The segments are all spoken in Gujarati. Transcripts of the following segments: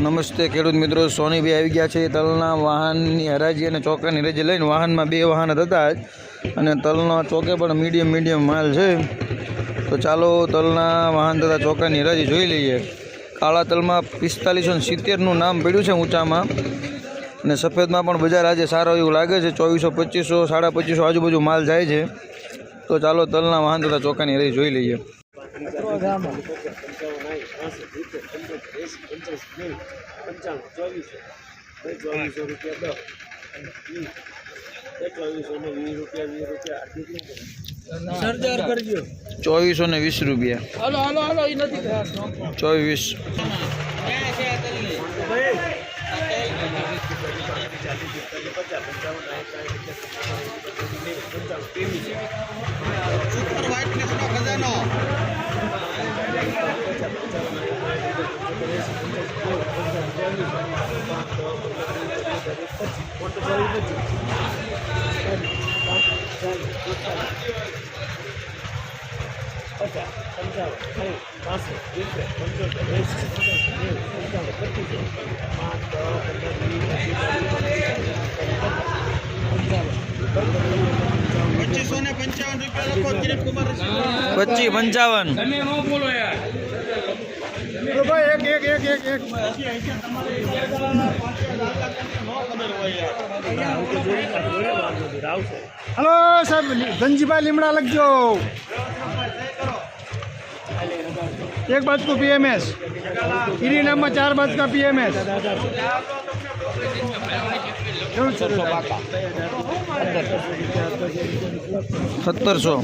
નમસ્તે ખેડૂત મિત્રો, સોનીભાઈ આવી ગયા છે તલના વાહનની હરાજી અને ચોકાની હરાજી લઈને. વાહનમાં 2 વાહન હતા જ અને તલનો ચોકે પણ મીડિયમ માલ છે. તો ચાલો તલના વાહન તથા ચોકાની હરાજી જોઈ લઈએ. કાળા તલમાં 4570નું નામ પડ્યું છે ઊંચામાં, અને સફેદમાં પણ બજાર આજે સારો એવું લાગે છે. 2400, 2500, 2550 આજુબાજુ માલ જાય છે. તો ચાલો તલના વાહન તથા ચોકાની હરાજી જોઈ લઈએ. ₹2420. 24. ₹2555. हेलो साहब, गंजीबा लिमड़ा लग जाओ। एक बात को पीएमएस इरी नाम में 4 बात का पीएमएस 1700.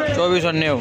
₹2490.